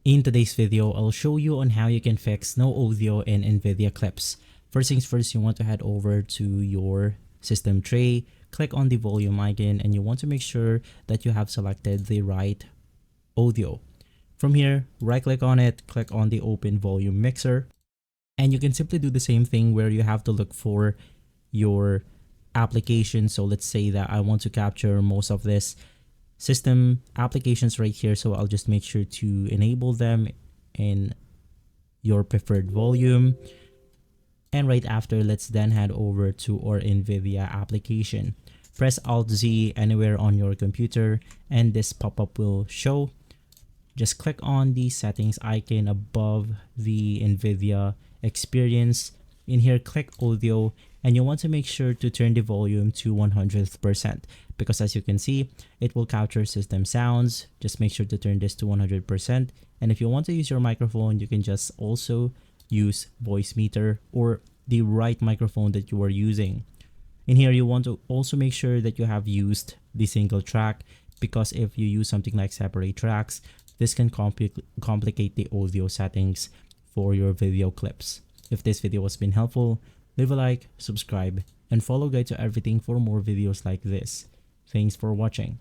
In today's video, I'll show you on how you can fix no audio in NVIDIA clips. First things first, you want to head over to your system tray, click on the volume icon, and you want to make sure that you have selected the right audio. From here, right click on it, click on the open volume mixer, and you can simply do the same thing where you have to look for your application. So let's say that I want to capture most of this system applications right here, so I'll just make sure to enable them in your preferred volume. And right after, let's then head over to our NVIDIA application. Press Alt Z anywhere on your computer and this pop-up will show. Just click on the settings icon above the NVIDIA experience. In here, click audio, and you want to make sure to turn the volume to 100%, because as you can see, it will capture system sounds. Just make sure to turn this to 100%. And if you want to use your microphone, you can just also use voice meter or the right microphone that you are using. In here, you want to also make sure that you have used the single track, because if you use something like separate tracks, this can complicate the audio settings for your video clips. If this video has been helpful, leave a like, subscribe, and follow Guide to Everything for more videos like this. Thanks for watching.